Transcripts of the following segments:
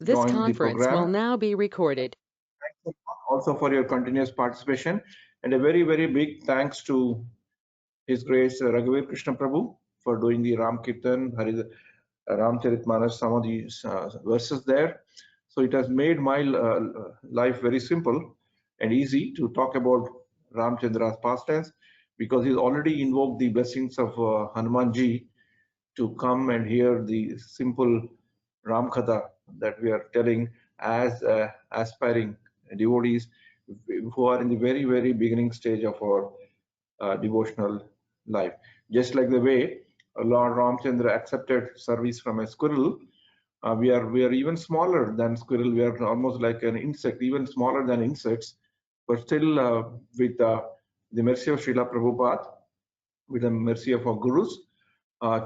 This joined the conference will program. now be recorded. Thanks also for your continuous participation, and a very, very big thanks to His Grace Raghavir Krishna Prabhu for doing the Ram Kirtan, Ramcharitmanas, some of these verses there. So it has made my life very simple and easy to talk about Ramchandra's pastimes, because he's already invoked the blessings of Hanumanji to come and hear the simple Ram Katha that we are telling as aspiring devotees who are in the very, very beginning stage of our devotional life. Just like the way Lord Ramchandra accepted service from a squirrel, we are even smaller than squirrel. We are almost like an insect, even smaller than insects, but still with the mercy of Srila Prabhupada, with the mercy of our gurus.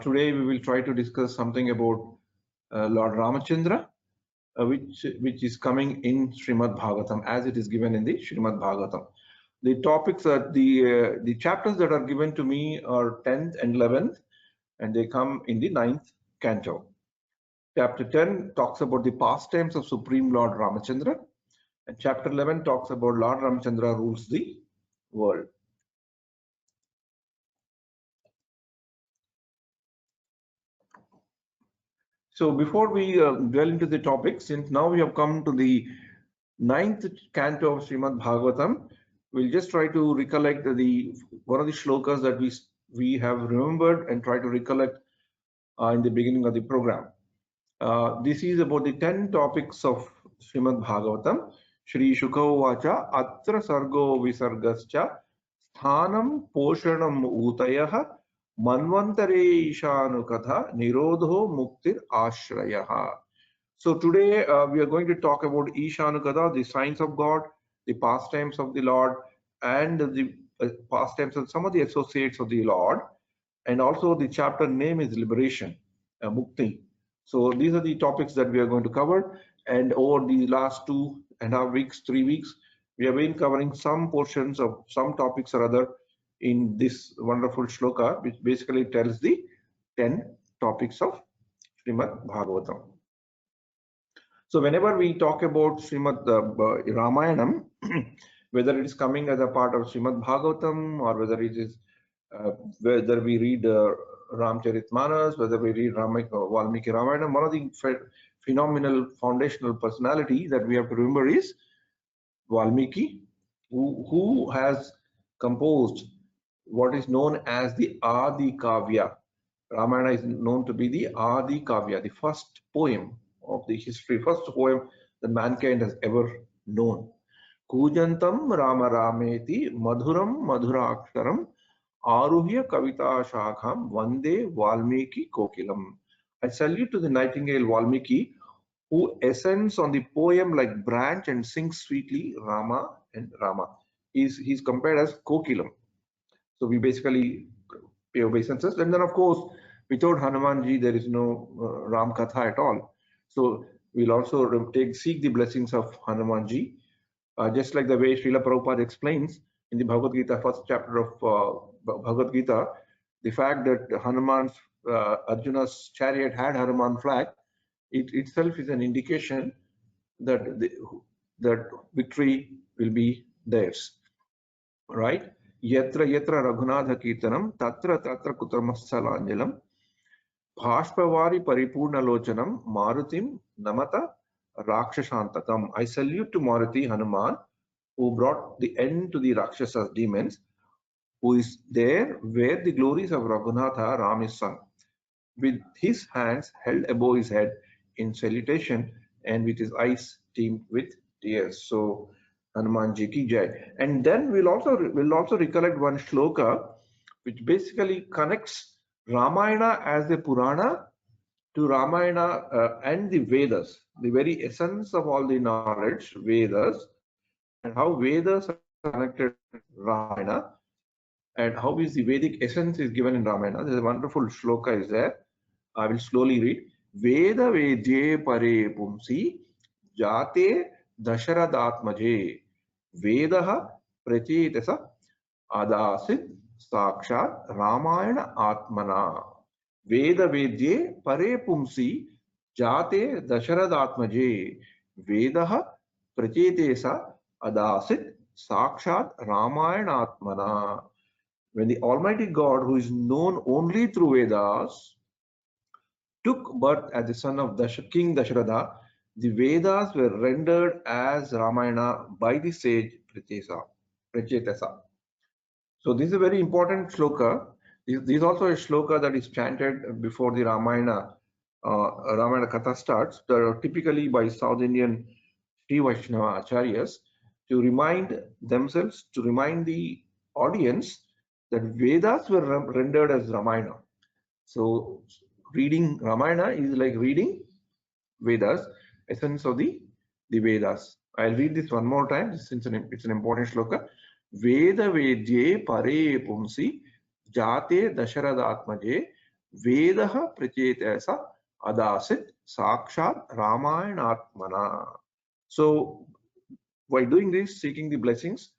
Today we will try to discuss something about Lord Ramachandra, which is coming in Srimad Bhagavatam, as it is given in the Srimad Bhagavatam. The topics are the chapters that are given to me are 10th and 11th, and they come in the 9th canto. Chapter 10 talks about the pastimes of Supreme Lord Ramachandra, and chapter 11 talks about Lord Ramachandra rules the world. So before we dwell into the topic, since now we have come to the 9th canto of Srimad Bhagavatam, we'll just try to recollect one of the shlokas that we have remembered and try to recollect in the beginning of the program. This is about the 10 topics of Srimad Bhagavatam. Shri Shukha Vacha Atra Sargo Visargascha Sthanam Poshanam Utayah Manvantare Ishanukatha Nirodho Muktir Ashrayaha. So today we are going to talk about Ishanukatha, the signs of God, the pastimes of the Lord, and the pastimes of some of the associates of the Lord. And also the chapter name is Liberation, Mukti. So these are the topics that we are going to cover. And over the last 2.5 weeks, 3 weeks, we have been covering some portions of some topics or other in this wonderful shloka, which basically tells the 10 topics of Srimad Bhagavatam. So whenever we talk about Srimad Ramayanam, whether it is coming as a part of Srimad Bhagavatam or whether it is whether we read Ramcharitmanas, whether we read Valmiki Ramayana, one of the phenomenal foundational personality that we have to remember is Valmiki, who has composed what is known as the Adi Kavya. Ramayana is known to be the Adi Kavya, the first poem of the history, first poem that mankind has ever known. Kujantam Rama Rameti Madhuram Madhuraksharam Aruhya Kavita Shakham Vande Valmiki Kokilam. I salute to the nightingale Valmiki, who ascends on the poem like branch and sings sweetly Rama and Rama. He's compared as Kokilam. So we basically pay obeisances. And then of course, without Hanumanji, there is no Ram Katha at all. So we'll also seek the blessings of Hanumanji. Just like the way Srila Prabhupada explains in the Bhagavad Gita, first chapter of Bhagavad Gita, the fact that Hanuman's, Arjuna's chariot had Hanuman flag, it itself is an indication that that victory will be theirs, right? Yatra yatra Raghunatha Kirtanam, tatra tatra kutramassalanjalam, Bhashpavari Paripurna Lochanam, Marutim Namata Rakshashantakam. I salute to Maruti Hanuman, who brought the end to the Rakshasas, demons, who is there where the glories of Raghunatha, Ram is sung, with his hands held above his head in salutation and with his eyes teemed with tears. So Hanumanji ki jai. And then we'll also recollect one shloka which basically connects Ramayana as a Purana to Ramayana and the Vedas, the very essence of all the knowledge, Vedas, and how Vedas are connected to Ramayana, and how is the Vedic essence is given in Ramayana. There's a wonderful shloka is there. I will slowly read. Veda Vedye Pare Pumsi Jate Dasharadatmaje Vedaha Prachetasa Adasit Sakshat Ramayana Atmana. Veda Vedye Pare Pumsi Jate Dasharathatmaje Vedaha Prachete sa Adasit Sakshat Ramayana. When the Almighty God, who is known only through Vedas, took birth as the son of King Dasharatha, the Vedas were rendered as Ramayana by the sage Prachetasa. So this is a very important shloka. This is also a shloka that is chanted before the Ramayana Katha starts, typically by South Indian Sri Vaishnava Acharyas, to remind themselves, to remind the audience that Vedas were rendered as Ramayana. So reading Ramayana is like reading Vedas, essence of the Vedas. I'll read this one more time since it's an important shloka. Veda Vedye Pare Pumsi Jate Dasharathatmaje Vedaha Prachetasa Adasit Sakshat Ramayana. So by doing this, seeking the blessings,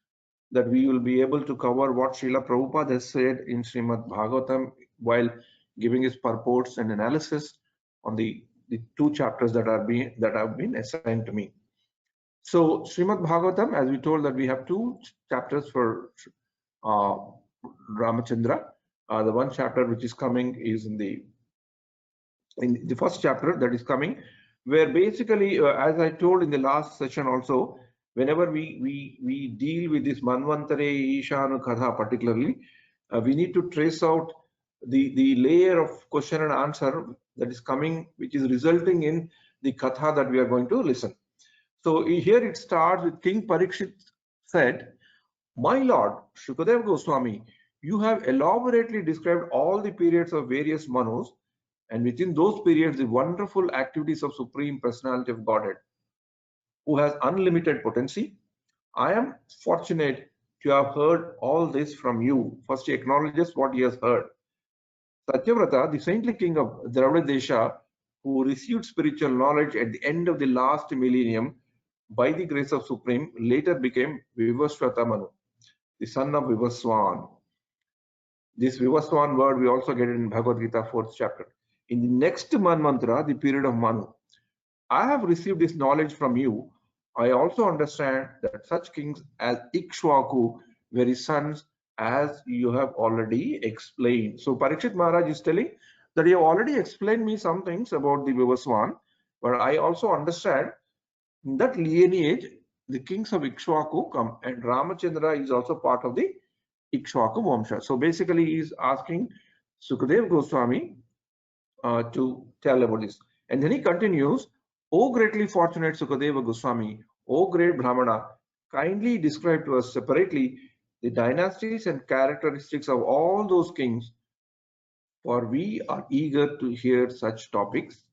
that we will be able to cover what Srila Prabhupada has said in Srimad Bhagavatam while giving his purports and analysis on the two chapters that have been assigned to me. So Srimad Bhagavatam, as we told that we have two chapters for Ramachandra. The one chapter which is coming is in the first chapter that is coming, where basically, as I told in the last session also, whenever we deal with this Manvantare Ishanu Katha particularly, we need to trace out the layer of question and answer that is coming, which is resulting in the Katha that we are going to listen. So here it starts with King Parikshit said, "My Lord, Shukadeva Goswami, you have elaborately described all the periods of various Manus, and within those periods the wonderful activities of Supreme Personality of Godhead, who has unlimited potency. I am fortunate to have heard all this from you." First he acknowledges what he has heard. Satyavrata, the saintly king of Dravida Desha, who received spiritual knowledge at the end of the last millennium by the grace of Supreme, later became Vivaswata Manu, the son of Vivaswan. This Vivaswan word we also get it in Bhagavad Gita 4th chapter. In the next Manvantara, the period of Manu, I have received this knowledge from you. I also understand that such kings as Ikshwaku were his sons, as you have already explained. So Parikshit Maharaj is telling that you have already explained me some things about the Vivaswan, but I also understand in that lineage the kings of Ikshwaku come, and Ramachandra is also part of the Ikshwaku Vamsha. So basically he is asking Sukadeva Goswami to tell about this. And then he continues, "O greatly fortunate Sukadeva Goswami, O great Brahmana, kindly describe to us separately the dynasties and characteristics of all those kings, for we are eager to hear such topics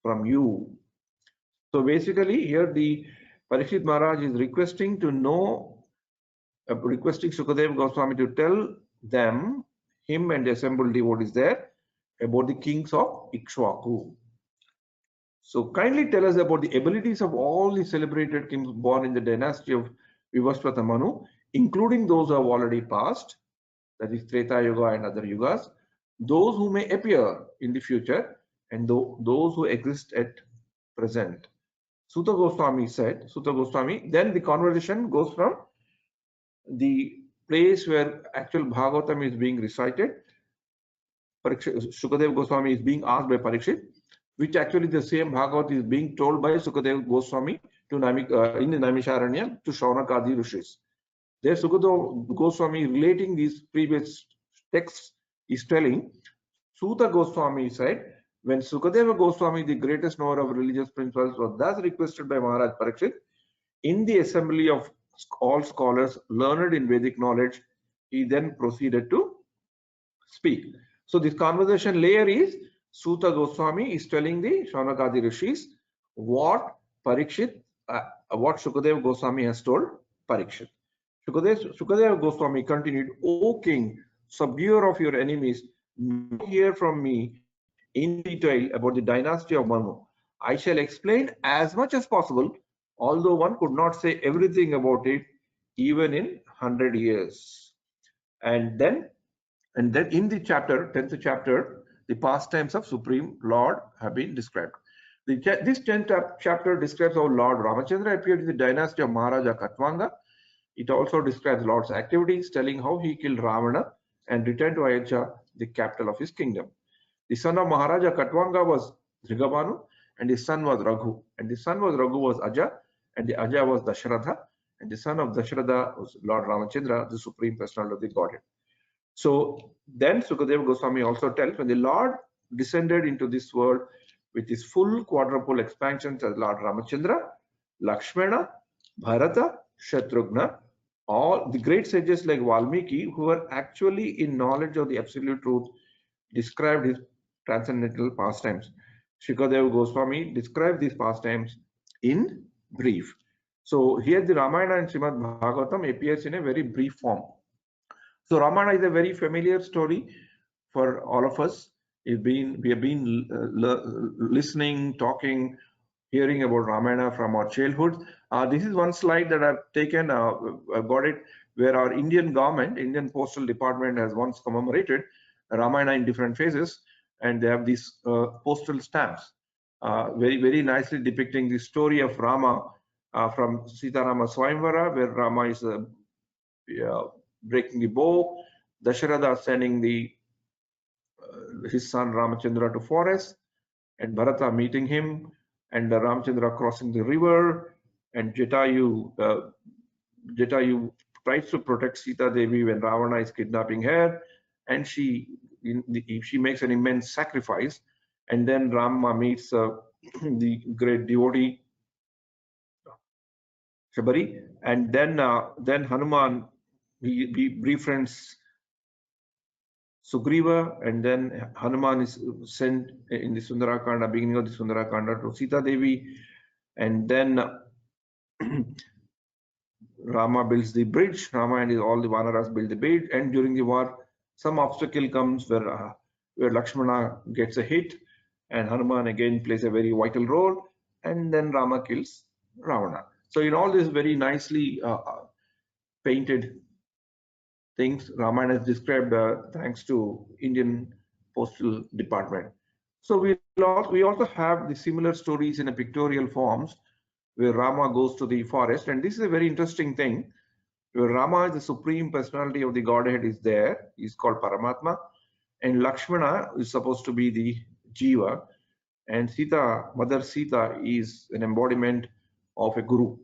from you." So basically here the Parikshit Maharaj is requesting to know, requesting Sukadeva Goswami to tell him and the assembled devotees there about the kings of Ikshwaku. So kindly tell us about the abilities of all the celebrated kings born in the dynasty of Vivaswata Manu, including those who have already passed, that is Treta Yuga and other yugas, those who may appear in the future, and those who exist at present. Sutta Goswami said, then the conversation goes from the place where actual Bhagavatam is being recited. Sukadeva Goswami is being asked by Parikshit, which actually the same Bhagavat is being told by Sukadeva Goswami to in the Naimisharanya to Shaunakadi Rishis. There Sukadeva Goswami relating these previous texts is telling, Sutta Goswami said, when Sukadeva Goswami, the greatest knower of religious principles, was thus requested by Maharaj Parikshit in the assembly of all scholars learned in Vedic knowledge, he then proceeded to speak. So this conversation layer is Sutta Goswami is telling the Shaunakadi Rishis what Parikshit, what Sukadeva Goswami has told Parikshit. Sukadeva Goswami continued, "O king, subduer of your enemies, hear from me in detail about the dynasty of Manu. I shall explain as much as possible, although one could not say everything about it even in 100 years. And then in the chapter, 10th chapter, the pastimes of Supreme Lord have been described. This 10th chapter describes how Lord Ramachandra appeared in the dynasty of Maharaja Katwanga. It also describes Lord's activities, telling how he killed Ravana and returned to Ayodhya, the capital of his kingdom. The son of Maharaja Katwanga was Drigabhanu, and his son was Raghu. And the son was Raghu was Aja, and the Aja was Dashratha, and the son of Dashratha was Lord Ramachandra, the supreme personality of the Godhead. So then Sukadeva Goswami also tells, when the Lord descended into this world with his full quadruple expansions as Lord Ramachandra, Lakshmana, Bharata, Shatrughna, all the great sages like Valmiki, who were actually in knowledge of the absolute truth, described his transcendental pastimes. Sukadeva Goswami described these pastimes in brief. So here the Ramayana and Srimad Bhagavatam appears in a very brief form. So Ramayana is a very familiar story for all of us. We have been listening, talking, hearing about Ramayana from our childhood. This is one slide that I've taken, I've got it, where our Indian government, Indian Postal Department has once commemorated Ramayana in different phases, and they have these postal stamps, very nicely depicting the story of Rama from Sita Rama Swayamvara, where Rama is breaking the bow, Dasharatha sending his son Ramachandra to forest, and Bharata meeting him, and Ramachandra crossing the river, and Jatayu tries to protect Sita Devi when Ravana is kidnapping her, and she makes an immense sacrifice, and then Rama meets the great devotee Shabari, and then Hanuman he befriends Sugriva, and then Hanuman is sent in the Sundarakanda, beginning of the Sundarakanda, to Sita Devi, and then Rama builds the bridge. Rama and all the Vanaras build the bridge, and during the war, some obstacle comes where Lakshmana gets a hit, and Hanuman again plays a very vital role, and then Rama kills Ravana. So in all this very nicely painted things, Ramayana is described thanks to Indian Postal Department. So we also have the similar stories in a pictorial forms where Rama goes to the forest, and this is a very interesting thing. Where Rama is the supreme personality of the Godhead is there, he's called Paramatma, and Lakshmana is supposed to be the Jiva, and Sita, Mother Sita, is an embodiment of a Guru.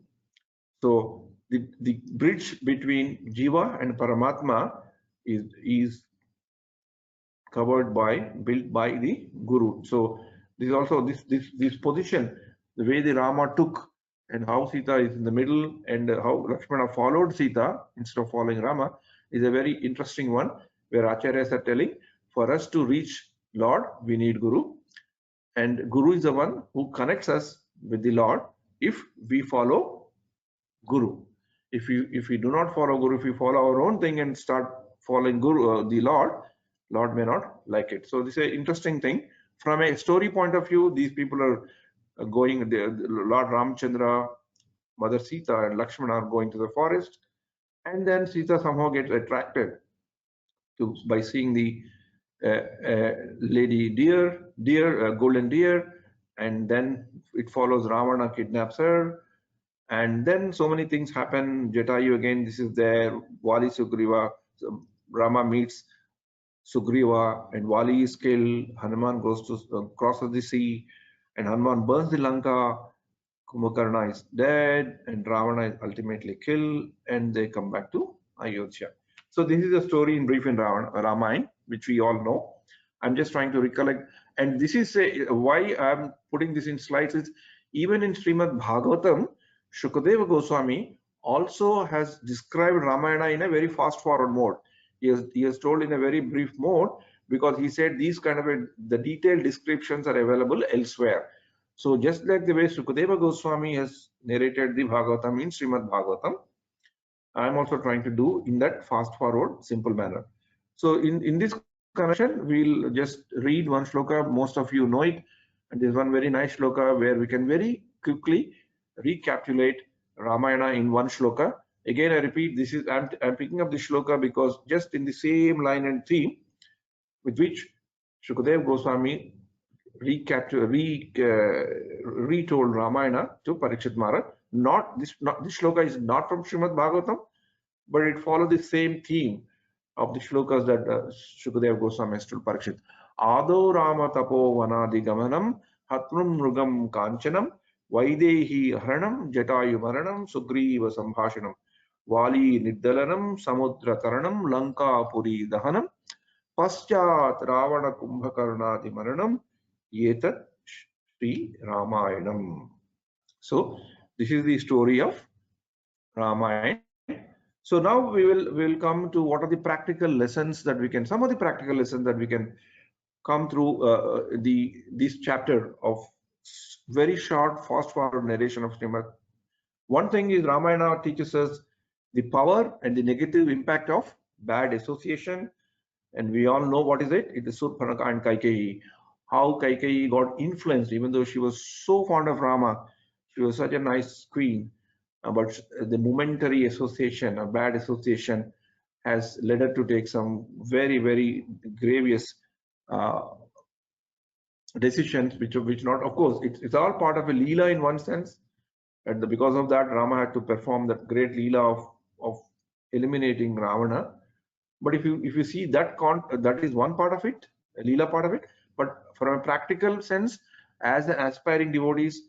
So the bridge between Jiva and Paramatma is covered built by the Guru. So this is also this position, the way the Rama took, and how Sita is in the middle, and how Lakshmana followed Sita instead of following Rama, is a very interesting one, where Acharyas are telling, for us to reach Lord, we need Guru, and Guru is the one who connects us with the Lord if we follow Guru. If we do not follow Guru, if we follow our own thing and start following Guru, the Lord may not like it. So this is an interesting thing. From a story point of view, these people are going, Lord Ramchandra, Mother Sita and Lakshmana are going to the forest, and then Sita somehow gets attracted by seeing the lady deer, golden deer, and then it follows Ravana kidnaps her, and then so many things happen. Jatayu again, this is there, Vali Sugriva, so Rama meets Sugriva, and Vali is killed. Hanuman goes to crosses the sea, and Hanuman burns the Lanka. Kumbhakarna is dead, and Ravana is ultimately killed, and they come back to Ayodhya. So this is the story in brief in Ramayana, which we all know. I'm just trying to recollect, and this is why I'm putting this in slides. Is even in Srimad Bhagavatam, Shukadeva Goswami also has described Ramayana in a very fast-forward mode. He has told in a very brief mode, because he said these kind of the detailed descriptions are available elsewhere. So just like the way Sukadeva Goswami has narrated the Bhagavatam in Srimad Bhagavatam, I am also trying to do in that fast-forward, simple manner. So in this connection, we'll just read one shloka. Most of you know it, and there's one very nice shloka where we can very quickly recapitulate Ramayana in one shloka. Again, I repeat, this is I'm picking up this shloka because just in the same line and theme with which Shukadeva Goswami retold Ramayana to Parikshit Maharaj. This shloka is not from Srimad Bhagavatam, but it follows the same theme of the shlokas that Shukadeva Goswami has told Parikshit. Ado Rama Tapo Vanadi Gamanam Hatnum Mrugam Kanchanam Vaidehi Haranam Jatayu Maranam Sugriva Sambhashanam Vali Niddalanam Samudra Taranam Lanka Puri Dahanam Paschat Ravana Kumbhakarnadi Maranam Yetat Sri Ramayanam. So this is the story of Ramayana. So now we'll come to what are the practical lessons that we can, some of the practical lessons that we can come through this chapter of very short, fast-forward narration of Srimad. One thing is Ramayana teaches us the power and the negative impact of bad association, and we all know what is it. It is Surpanaka and Kaikeyi. How Kaikeyi got influenced, even though she was so fond of Rama, she was such a nice queen, but the momentary association, a bad association, has led her to take some very, very grievous decisions, which not, of course, it's all part of a leela in one sense, and because of that, Rama had to perform that great leela of eliminating Ravana. But if you see that that is one part of it, a leela part of it. But from a practical sense, as an aspiring devotees,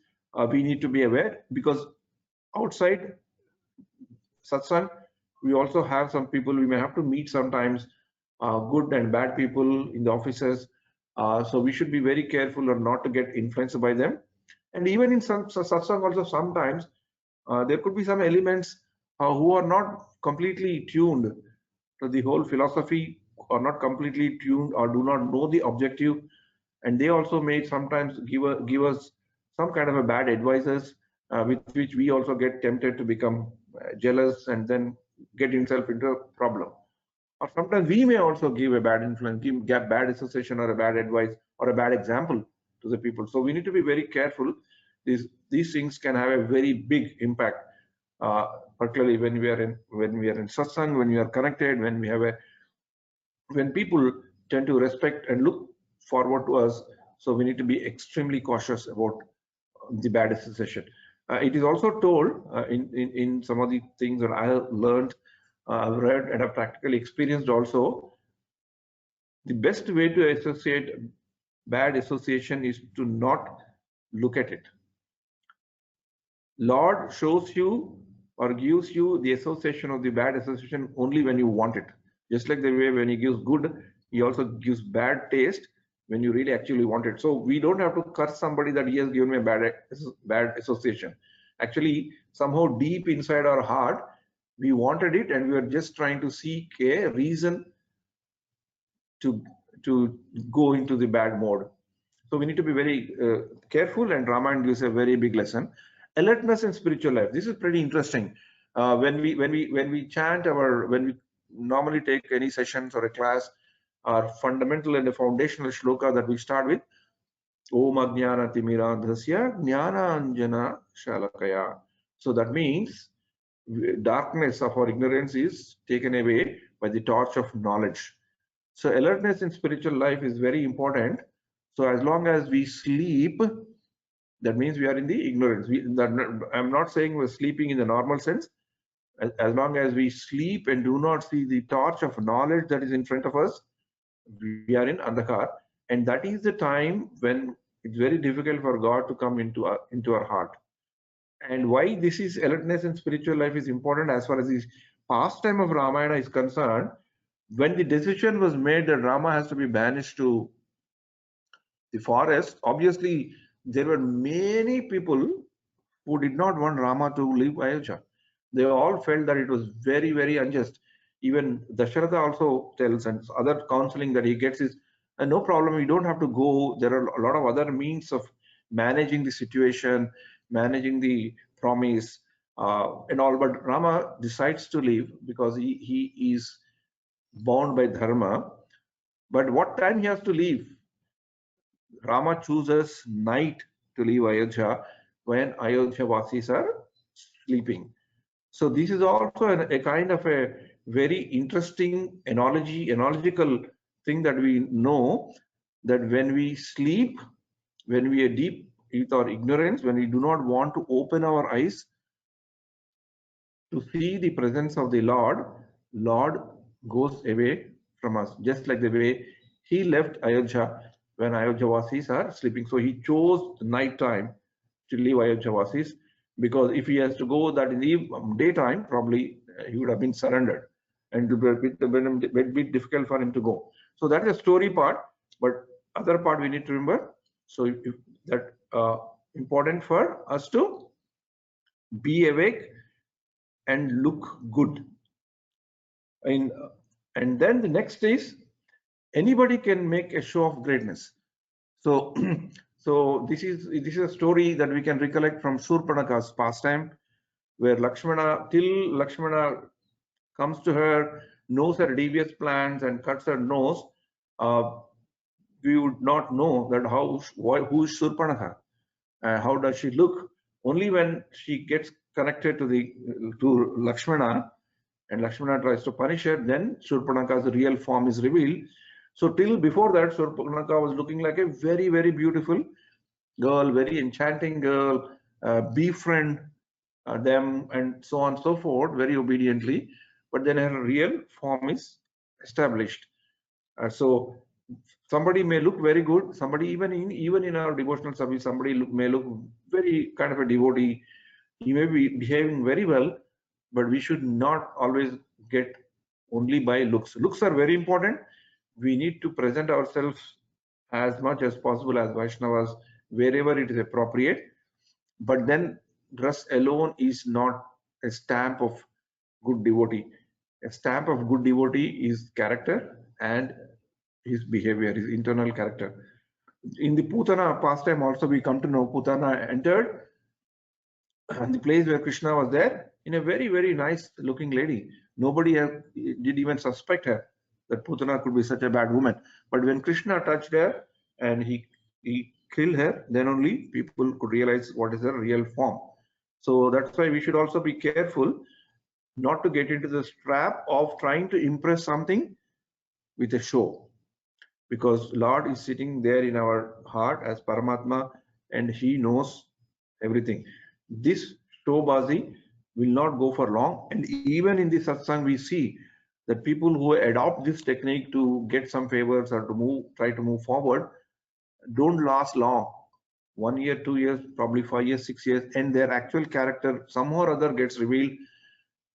we need to be aware, because outside satsang, we also have some people we may have to meet sometimes, good and bad people in the offices. So we should be very careful or not to get influenced by them. And even in some satsang also sometimes there could be some elements who are not completely tuned to the whole philosophy, or not completely tuned, or do not know the objective, and they also may sometimes give us some kind of a bad advices, with which we also get tempted to become jealous and then get himself into a problem. Or sometimes we may also give a bad influence, give bad association or a bad advice or a bad example to the people. So we need to be very careful. These things can have a very big impact, particularly when we are in satsang, when we are connected, when people tend to respect and look forward to us. So we need to be extremely cautious about the bad association. It is also told in some of the things that I have learned, I've read and have practically experienced also. The best way to associate bad association is to not look at it. Lord shows you or gives you the association of the bad association only when you want it. Just like the way when he gives good, he also gives bad taste when you really actually want it. So we don't have to curse somebody that he has given me a bad association. Actually, somehow deep inside our heart, we wanted it, and we are just trying to seek a reason to go into the bad mode. So we need to be very careful, and Ramayana gives a very big lesson. Alertness in spiritual life. This is pretty interesting. When we chant when we normally take any sessions or a class, our fundamental and the foundational shloka that we start with, Om Ajnana Timiradhasya Jnana Anjana Shalakaya. So that means darkness of our ignorance is taken away by the torch of knowledge. So alertness in spiritual life is very important. So as long as we sleep, that means we are in the ignorance. I'm not saying we're sleeping in the normal sense. As long as we sleep and do not see the torch of knowledge that is in front of us, we are in andhakar, and that is the time when it's very difficult for God to come into our heart. And why this is alertness in spiritual life is important as far as the pastime of Ramayana is concerned. When the decision was made that Rama has to be banished to the forest, obviously there were many people who did not want Rama to leave Ayodhya. They all felt that it was very, very unjust. Even Dasharatha also tells, and other counseling that he gets is, no problem, you don't have to go. There are a lot of other means of managing the situation, managing the promise, and all. But Rama decides to leave because he is bound by dharma. But what time he has to leave? Rama chooses night to leave Ayodhya when Ayodhya Vasis are sleeping. So this is also a kind of a very interesting analogical thing that we know, that when we sleep, when we are deep with our ignorance, when we do not want to open our eyes to see the presence of the Lord, Lord goes away from us, just like the way he left Ayodhya when Ayodhya Vasis are sleeping. So he chose night time to leave Ayodhya Vasis, because if he has to go that in the daytime, probably he would have been surrendered, and it would be difficult for him to go. So that is a story part, but other part we need to remember. So if that important for us to be awake and look good. And then the next is, anybody can make a show of greatness. So so this is a story that we can recollect from Surpanaka's pastime, where till Lakshmana comes to her, knows her devious plans and cuts her nose, we would not know that who is Surpanaka, how does she look. Only when she gets connected to Lakshmana, and Lakshmana tries to punish her, then Surpanaka's real form is revealed. So till before that, Surpanaka was looking like a very, very beautiful girl, very enchanting girl, befriend them and so on and so forth, very obediently. But then her real form is established. So somebody may look very good. Somebody even in our devotional service, somebody may look very kind of a devotee. He may be behaving very well, but we should not always get only by looks. Looks are very important. We need to present ourselves as much as possible as Vaishnavas wherever it is appropriate. But then dress alone is not a stamp of good devotee. A stamp of good devotee is character and his behavior, his internal character. In the Putana pastime also we come to know Putana entered the place where Krishna was there in a very, very nice looking lady. Nobody did even suspect her that Putana could be such a bad woman. But when Krishna touched her and he killed her, then only people could realize what is her real form. So that's why we should also be careful not to get into this trap of trying to impress something with a show, because Lord is sitting there in our heart as Paramatma and he knows everything. This showbazi will not go for long, and even in the satsang we see that people who adopt this technique to get some favors or to try to move forward don't last long. 1 year, 2 years, probably 5 years, 6 years, and their actual character somehow or other gets revealed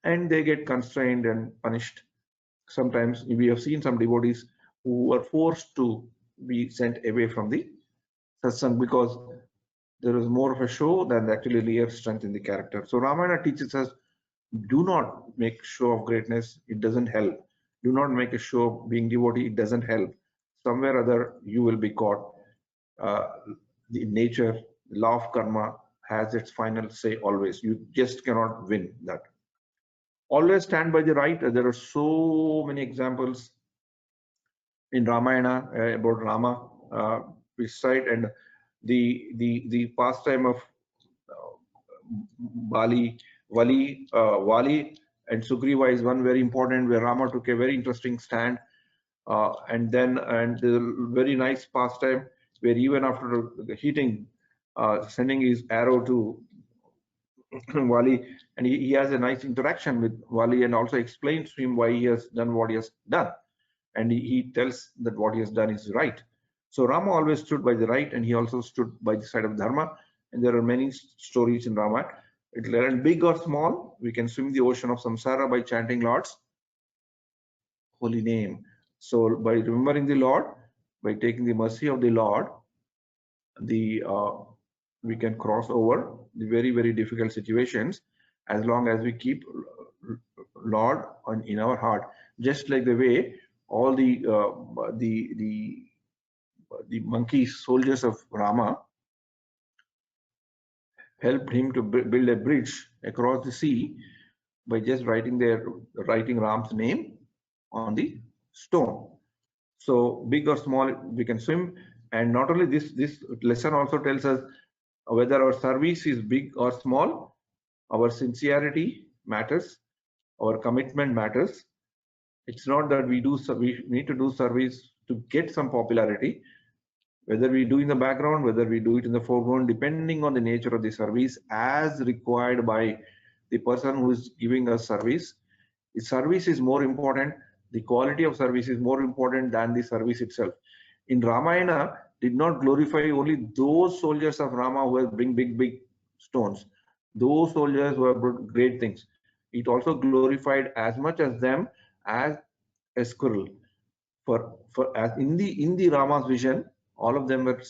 and they get constrained and punished. Sometimes we have seen some devotees who were forced to be sent away from the satsang because there is more of a show than actually real strength in the character. So Ramayana teaches us, do not make show of greatness, it doesn't help. Do not make a show of being devotee, it doesn't help. Somewhere or other you will be caught. The nature, the law of karma has its final say always. You just cannot win that. Always stand by the right. There are so many examples in Ramayana about Rama, we cite, and the pastime of Vali and Sugriva is one very important, where Rama took a very interesting stand, and the very nice pastime where even after the heating, sending his arrow to Vali, and he has a nice interaction with Vali and also explains to him why he has done what he has done, and he tells that what he has done is right. So Rama always stood by the right, and he also stood by the side of Dharma. And there are many stories in Rama. Big or small, we can swim the ocean of samsara by chanting Lord's holy name. So by remembering the Lord, by taking the mercy of the Lord, we can cross over the very, very difficult situations as long as we keep Lord in our heart. Just like the way all the monkey soldiers of Rama helped him to build a bridge across the sea by just writing Ram's name on the stone. So big or small, we can swim. And not only this lesson also tells us whether our service is big or small, our sincerity matters, our commitment matters. It's not that we need to do service to get some popularity. whether we do in the background, whether we do it in the foreground, depending on the nature of the service as required by the person who is giving us service. The service is more important, the quality of service is more important than the service itself. In Ramayana, did not glorify only those soldiers of Rama who have bring big stones, those soldiers who have brought great things. It also glorified as much as them as a squirrel. For as in the Rama's vision, all of them were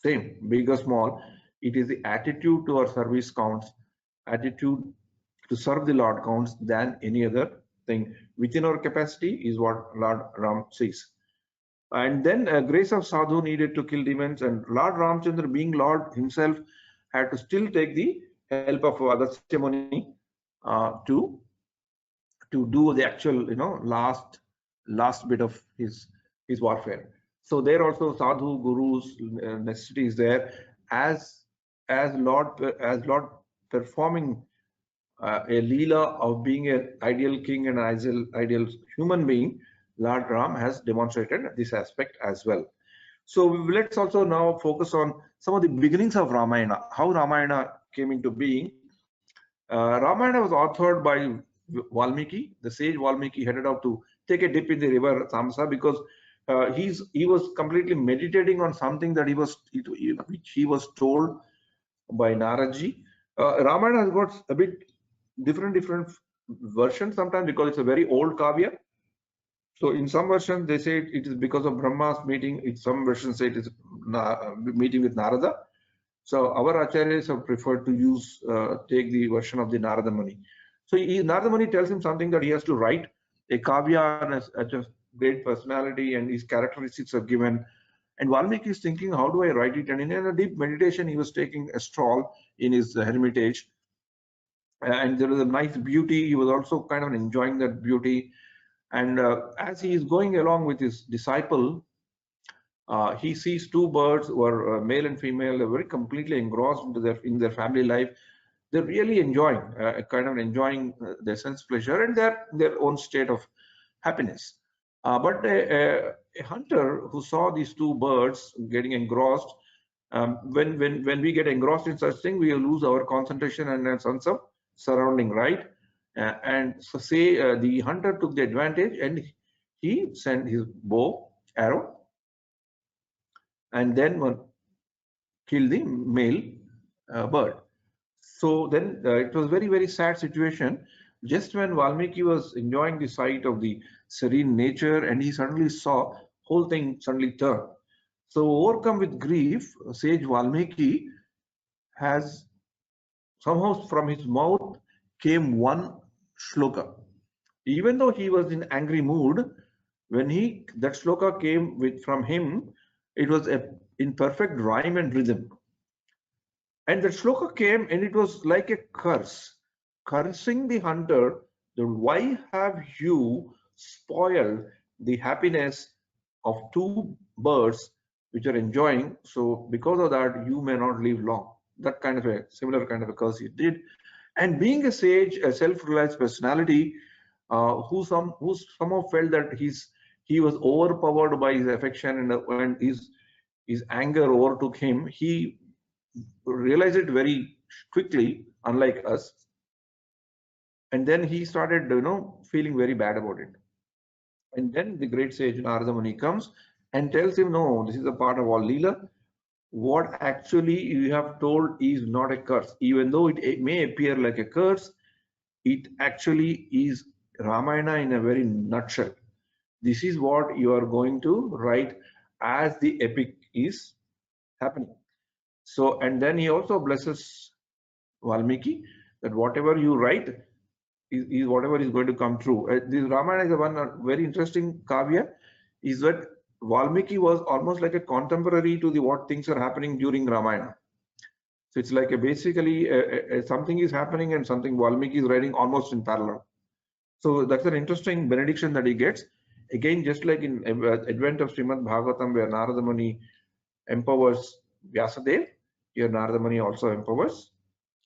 same, big or small. It is the attitude to our service counts, attitude to serve the Lord counts than any other thing. Within our capacity is what Lord Ram says. And then grace of sadhu needed to kill demons, and Lord Ramchandra, being Lord himself, had to still take the help of Agastya Muni to do the actual, last bit of his warfare. So there also sadhu gurus necessity is there as Lord performing a leela of being an ideal king and ideal human being. Lord Ram has demonstrated this aspect as well. So let's also now focus on some of the beginnings of Ramayana, how Ramayana came into being. Ramayana was authored by Valmiki. The sage Valmiki headed out to take a dip in the river Tamsa because he was completely meditating on something that which he was told by Naradji. Ramayana has got a bit different versions sometimes because it's a very old kavya. So in some versions they say it is because of Brahma's meeting. In some versions say it is meeting with Narada. So our acharyas have preferred to take the version of the Narada Muni. So Narada Muni tells him something that he has to write a kavya and a great personality, and his characteristics are given. And Valmiki is thinking, how do I write it? And in a deep meditation, he was taking a stroll in his hermitage, and there was a nice beauty. He was also kind of enjoying that beauty. And as he is going along with his disciple, he sees two birds who are male and female. They're very completely engrossed in their family life. They're really enjoying, their sense pleasure and their own state of happiness. But a hunter who saw these two birds getting engrossed, when we get engrossed in such thing, we lose our concentration and a sense of surrounding, right? And so say the hunter took the advantage and he sent his bow arrow and then kill the male bird. So then it was very sad situation. Just when Valmiki was enjoying the sight of the serene nature, and he suddenly saw whole thing suddenly turn. So overcome with grief, sage Valmiki has somehow from his mouth came one shloka. Even though he was in angry mood, when that shloka came from him, it was in perfect rhyme and rhythm. And the shloka came and it was like a curse, cursing the hunter that why have you spoiled the happiness of two birds which are enjoying? So because of that, you may not live long. That kind of a similar kind of a curse he did. And being a sage, a self-realized personality, who somehow felt that he was overpowered by his affection, and when his anger overtook him, he realized it very quickly, unlike us, and then he started feeling very bad about it. And then the great sage Narada Muni comes and tells him, no, this is a part of all Leela. What actually you have told is not a curse. Even though it may appear like a curse, it actually is Ramayana in a very nutshell. This is what you are going to write as the epic is happening. So, and then he also blesses Valmiki that whatever you write is whatever is going to come true. This Ramayana is one very interesting kavya, is that Valmiki was almost like a contemporary to what things are happening during Ramayana. So it's like basically something is happening and something Valmiki is writing almost in parallel. So that's an interesting benediction that he gets. Again, just like in Advent of Srimad Bhagavatam, where Narada Muni empowers Vyasadeva, here Narada Muni also empowers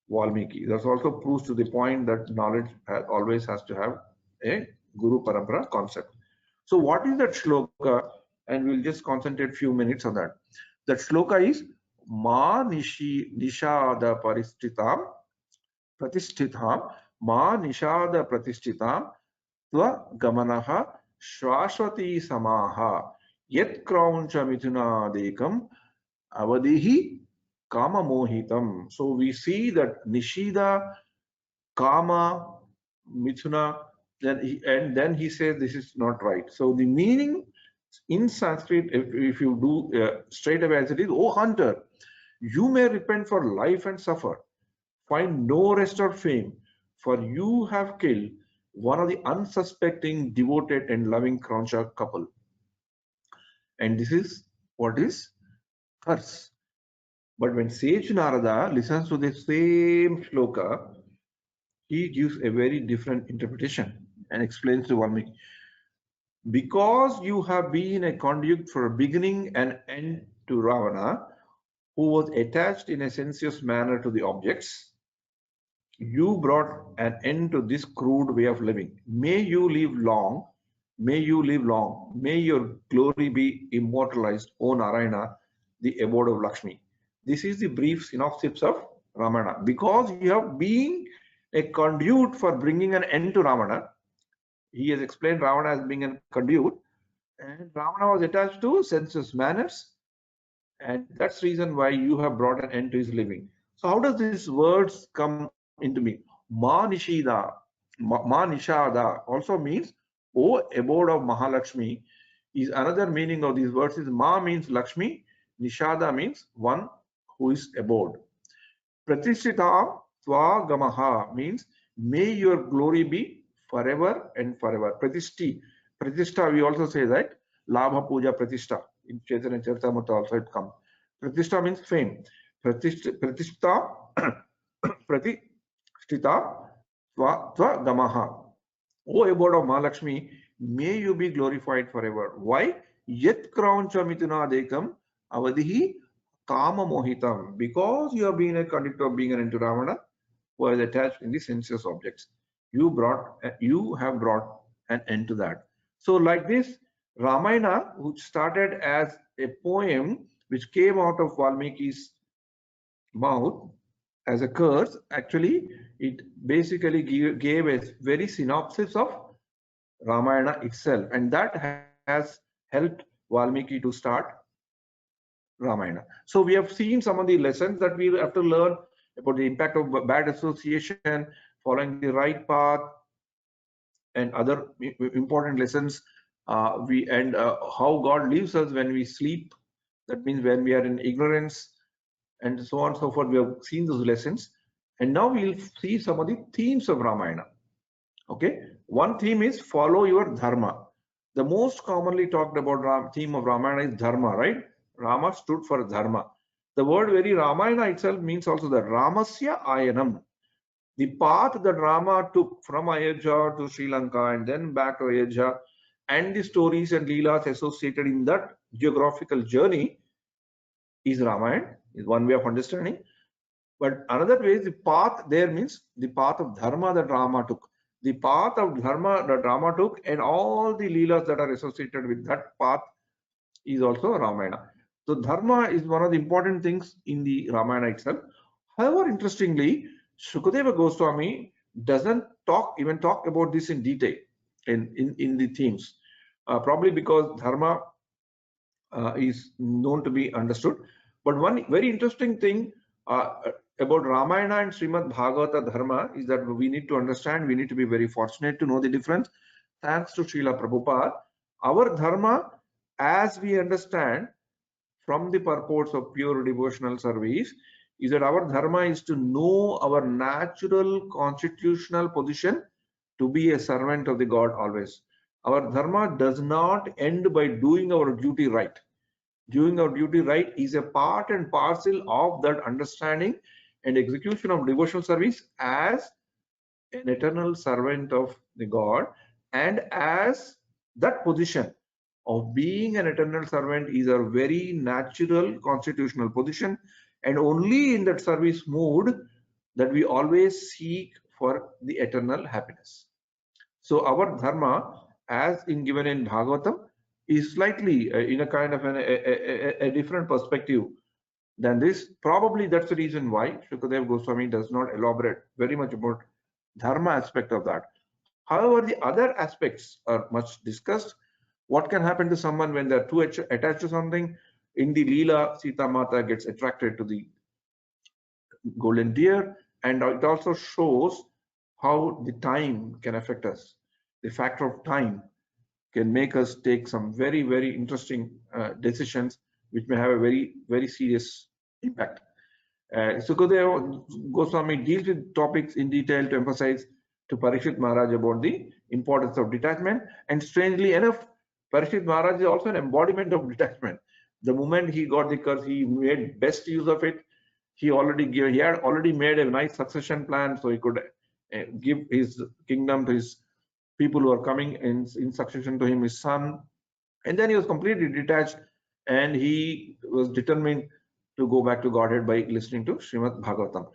Valmiki. That also proves to the point that knowledge always has to have a Guru Parampara concept. So what is that shloka? and we'll just concentrate few minutes on that. That shloka is Ma Nishada Pratishthitam Ma Nishada Pratishthitam Tva Gamanaha Shwashwati Samaha Yet Krauncha Mithuna Dekam Avadihi Kama Mohitam. So we see that Nishida, Kama, Mithuna, then he says this is not right. So the meaning in Sanskrit, if you do straight away as it is, O hunter, you may repent for life and suffer. Find no rest or fame, for you have killed one of the unsuspecting, devoted, and loving Krauncha couple. And this is what is curse. But when Sage Narada listens to the same shloka, he gives a very different interpretation and explains to Valmiki. Because you have been a conduit for a beginning and end to Ravana, who was attached in a sensuous manner to the objects, you brought an end to this crude way of living. May you live long, may you live long, may your glory be immortalized, O Narayana, the abode of Lakshmi. This is the brief synopsis of Ramayana. Because you have been a conduit for bringing an end to Ravana, he has explained Ravana as being a conduit, and Ravana was attached to sensuous manners, and that's the reason why you have brought an end to his living. So how does these words come into me? Ma Nishida, Ma Nishada also means O abode of Mahalakshmi. Is another meaning of these words is Ma means Lakshmi, Nishada means one who is abode. Pratishthitam Tva Gamaha means may your glory be forever and forever. Pratishta, we also say that Labha Puja Pratishta. In Chaitanya Charitamrita also it comes. Pratishta means fame. Pratishta Pratishtita Tva Gamaha. O abode of Mahalakshmi, may you be glorified forever. Why? Yet Krauncha Mithuna Dekam Avadihi Kama Mohitam. Because you have been a conductor of being an into Ravana who is attached in the sensuous objects. You have brought an end to that. So like this, Ramayana, which started as a poem which came out of Valmiki's mouth as a curse, actually it basically gave a very synopsis of Ramayana itself, and that has helped Valmiki to start Ramayana. So we have seen some of the lessons that we have to learn about the impact of bad association, following the right path, and other important lessons. How God leaves us when we sleep. That means when we are in ignorance, and so on and so forth. We have seen those lessons, and now we'll see some of the themes of Ramayana. Okay, one theme is follow your dharma. The most commonly talked about theme of Ramayana is dharma, right? Rama stood for dharma. The word very Ramayana itself means also the Ramasya Ayanam. The path that Rama took from Ayodhya to Sri Lanka and then back to Ayodhya, and the stories and leelas associated in that geographical journey is Ramayana, is one way of understanding. But another way is the path there means the path of dharma that Rama took. The path of dharma that Rama took and all the leelas that are associated with that path is also Ramayana. So dharma is one of the important things in the Ramayana itself. However, interestingly, Shukadeva Goswami doesn't even talk about this in detail in the themes, probably because dharma is known to be understood. But one very interesting thing about Ramayana and Srimad Bhagavata Dharma is that we need to understand, we need to be very fortunate to know the difference. Thanks to Srila Prabhupada, our Dharma, as we understand from the purports of pure devotional service, is that our Dharma is to know our natural constitutional position to be a servant of the God always. Our Dharma does not end by doing our duty right. Doing our duty right is a part and parcel of that understanding and execution of devotional service as an eternal servant of the God, and as that position of being an eternal servant is a very natural constitutional position, and only in that service mode that we always seek for the eternal happiness. So our dharma, as given in Bhagavatam, is slightly in a kind of a different perspective than this. Probably that's the reason why Shukadev Goswami does not elaborate very much about dharma aspect of that. However, the other aspects are much discussed. What can happen to someone when they're too attached to something? In the Leela, Sita Mata gets attracted to the golden deer, and it also shows how the time can affect us. The factor of time can make us take some very, very interesting decisions, which may have a very, very serious impact. Sukadeva Goswami deals with topics in detail to emphasize to Parikshit Maharaj about the importance of detachment. And strangely enough, Parikshit Maharaj is also an embodiment of detachment. The moment he got the curse, he made best use of it. He had already made a nice succession plan, so he could give his kingdom to his people who are coming in succession to him, his son. And then he was completely detached, and he was determined to go back to Godhead by listening to Srimad Bhagavatam.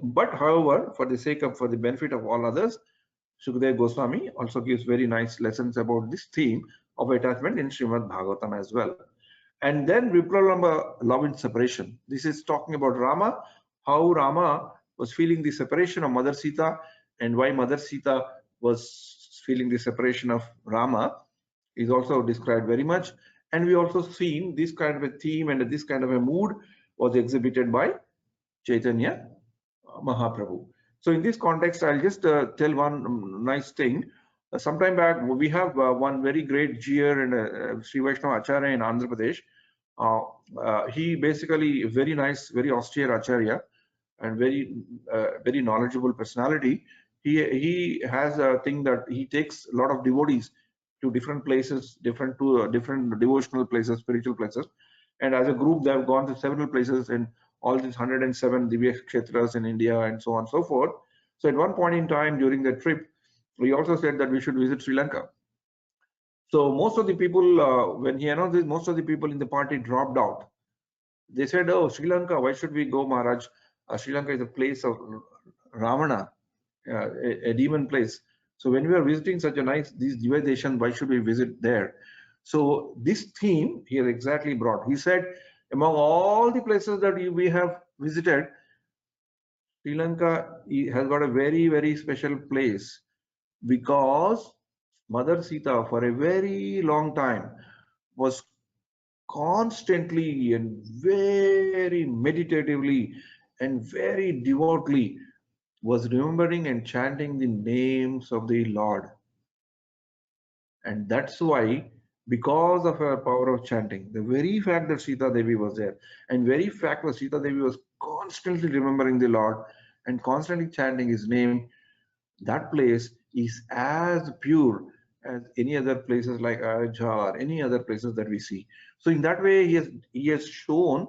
But however, for the benefit of all others, Sukadeva Goswami also gives very nice lessons about this theme of attachment in Srimad Bhagavatam as well. And then Vipralamba, love in separation. This is talking about Rama, how Rama was feeling the separation of Mother Sita, and why Mother Sita was feeling the separation of Rama is also described very much. And we also seen this kind of a theme and this kind of a mood was exhibited by Chaitanya Mahaprabhu. So in this context, I'll just tell one nice thing. Sometime back, we have one very great GR and Sri Vaishnava Acharya in Andhra Pradesh. He basically very nice, very austere Acharya and very knowledgeable personality. He has a thing that he takes a lot of devotees to different places, different devotional places, spiritual places, and as a group they have gone to several places in all these 107 Divya Kshetras in India and so on and so forth. So at one point in time during the trip, we also said that we should visit Sri Lanka. So most of the people, when he announced this, most of the people in the party dropped out. They said, "Oh, Sri Lanka, why should we go, Maharaj? Sri Lanka is a place of Ravana, a demon place. So when we are visiting such a nice, these Divya Deshan, why should we visit there?" So this theme he has exactly brought. He said, among all the places that we have visited, Sri Lanka has got a very, very special place because Mother Sita for a very long time was constantly and very meditatively and very devoutly was remembering and chanting the names of the Lord. And that's why, because of her power of chanting, the very fact that Sita Devi was there, and very fact that Sita Devi was constantly remembering the Lord and constantly chanting his name, that place is as pure as any other places like Ayodhya or any other places that we see. So in that way, he has shown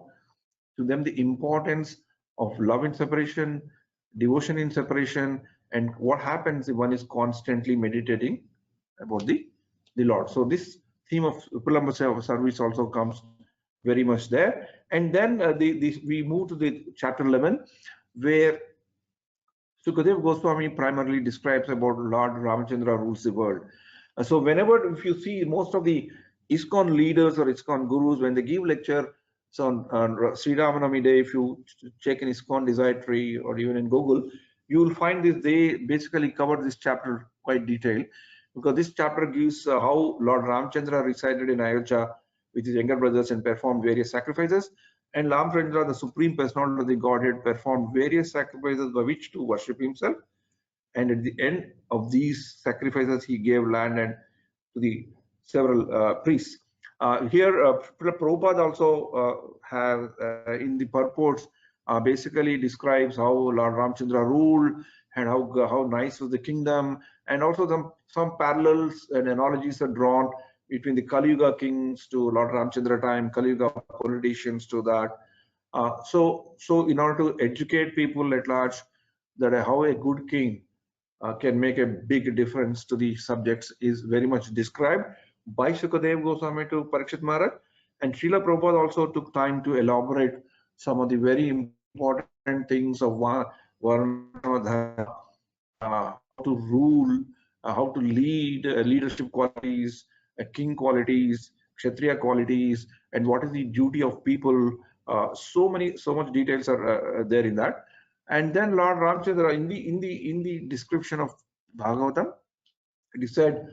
to them the importance of love in separation, devotion in separation, and what happens if one is constantly meditating about the Lord. So this theme of Upalamba service also comes very much there. And then we move to the chapter 11, where Sukadeva Goswami primarily describes about Lord Ramachandra rules the world. So whenever, if you see most of the ISKCON leaders or ISKCON gurus, when they give lecture, so on Sri Ramanami Day, if you check in ISKCON Desire Tree or even in Google, you will find this, they basically cover this chapter quite detailed, because this chapter gives how Lord Ramachandra resided in Ayodhya with his younger brothers and performed various sacrifices. And Ramachandra, the supreme personality of the Godhead, performed various sacrifices by which to worship himself. And at the end of these sacrifices, he gave land and to the several priests. Here, Prabhupada also have in the purports basically describes how Lord Ramachandra ruled and how nice was the kingdom, and also some parallels and analogies are drawn between the Kali Yuga kings to Lord Ramachandra time, Kali Yuga politicians to that. So in order to educate people at large that how a good king can make a big difference to the subjects is very much described by Sukadeva Goswami to Parikshit Maharaj. And Srila Prabhupada also took time to elaborate some of the very important things of Varna, how to rule, how to lead, leadership qualities, king qualities, kshatriya qualities, and what is the duty of people. So much details are there in that. And then Lord Ramchandra, in the description of Bhagavatam, it is said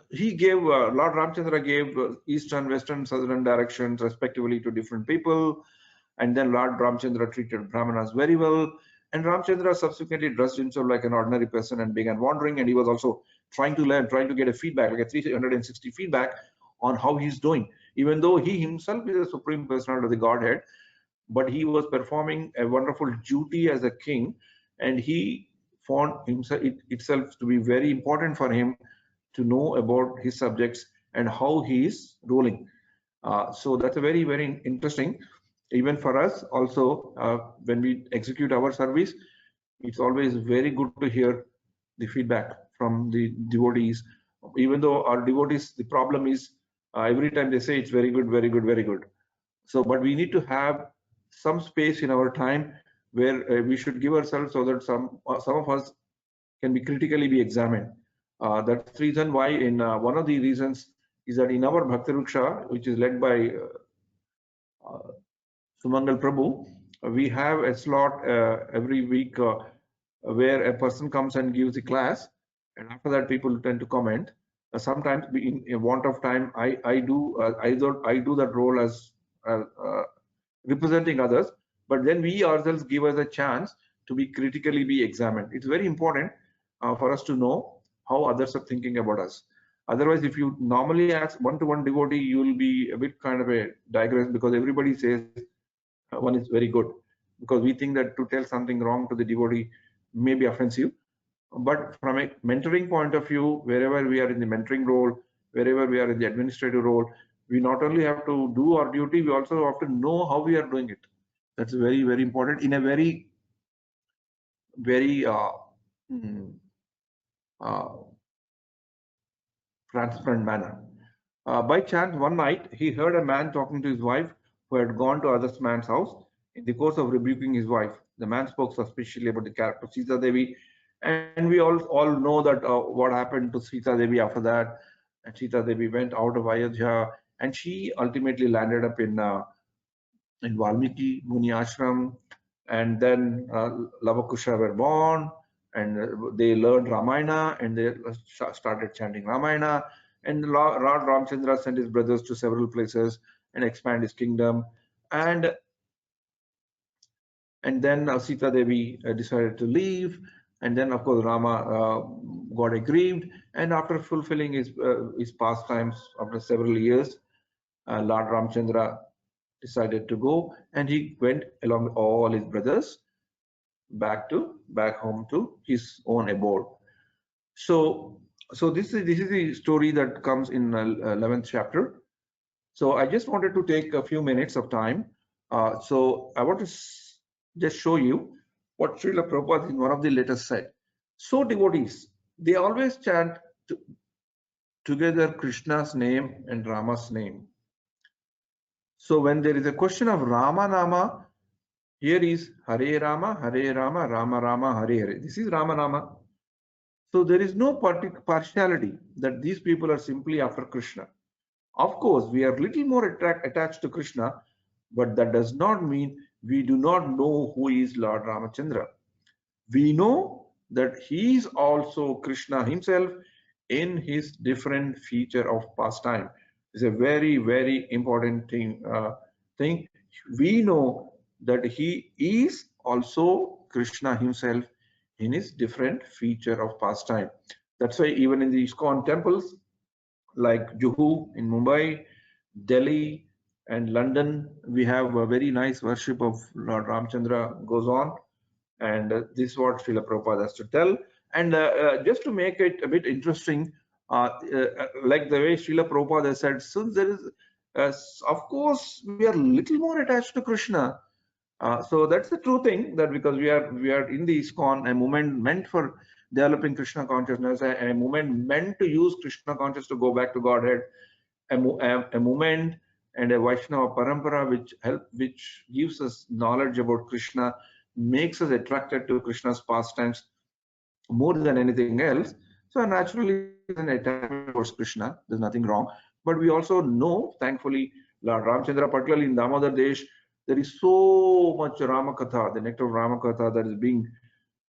he gave Lord Ramchandra gave eastern, western, southern directions respectively to different people, and then Lord Ramchandra treated Brahmanas very well. And Ramchandra subsequently dressed himself like an ordinary person and began wandering, and he was also trying to learn, trying to get a feedback, like a 360 feedback on how he's doing, even though he himself is a supreme personality of the Godhead. But he was performing a wonderful duty as a king, and he found himself itself to be very important for him to know about his subjects and how he is ruling. So that's a very interesting. Even for us also, when we execute our service, it's always very good to hear the feedback from the devotees. Even though our devotees, the problem is every time they say it's very good, very good, very good. So, but we need to have some space in our time where we should give ourselves so that some of us can be critically be examined. That's the reason why in one of the reasons is that in our Bhakti Ruksha, which is led by Sumangal Prabhu, we have a slot every week where a person comes and gives the class, and after that people tend to comment. Sometimes in want of time, I do that role as representing others, but then we ourselves give us a chance to be critically be examined. It's very important for us to know how others are thinking about us. Otherwise, if you normally ask one-to-one devotee, you will be a bit kind of a digress, because everybody says one is very good, because we think that to tell something wrong to the devotee may be offensive. But from a mentoring point of view, wherever we are in the mentoring role, wherever we are in the administrative role, we not only have to do our duty, we also have to know how we are doing it. That's very important in a very transparent manner. By chance, one night, he heard a man talking to his wife who had gone to other man's house. In the course of rebuking his wife, the man spoke suspiciously about the character of Sita Devi, and we all know that what happened to Sita Devi after that. And Sita Devi went out of Ayodhya, and she ultimately landed up in Valmiki Muni Ashram, and then Lavakusha were born, and they learned Ramayana, and they started chanting Ramayana. And Lord Ramchandra sent his brothers to several places and expand his kingdom. And then Sita Devi decided to leave, and then of course Rama got aggrieved. And after fulfilling his pastimes after several years, Lord Ramchandra decided to go, and he went along with all his brothers back home to his own abode. So this is the story that comes in 11th chapter. So I just wanted to take a few minutes of time. So I want to just show you what Srila Prabhupada in one of the letters said. So devotees, they always chant together Krishna's name and Rama's name. So when there is a question of Rama Nama, here is Hare Rama, Rama Rama, Hare Hare. This is Rama Nama. So there is no partiality that these people are simply after Krishna. Of course, we are little more attached to Krishna, but that does not mean we do not know who is Lord Ramachandra. We know that he is also Krishna himself in his different feature of pastime. It's a very important thing. We know that he is also Krishna himself in his different feature of pastime. That's why even in the ISKCON temples like Juhu in Mumbai, Delhi, and London, we have a very nice worship of Lord Ramchandra goes on. And this is what Srila Prabhupada has to tell. And just to make it a bit interesting, like the way Srila Prabhupada has said, since there is, of course, we are a little more attached to Krishna. So that's the true thing, that because we are in the ISKCON, a movement meant for developing Krishna consciousness, a movement meant to use Krishna consciousness to go back to Godhead, a movement and a Vaishnava parampara which gives us knowledge about Krishna, makes us attracted to Krishna's pastimes more than anything else. So naturally, there's an attachment towards Krishna. There's nothing wrong. But we also know, thankfully, Lord Ramchandra, particularly in Damodar Desh, there is so much Ramakatha, the nectar of Ramakatha that is being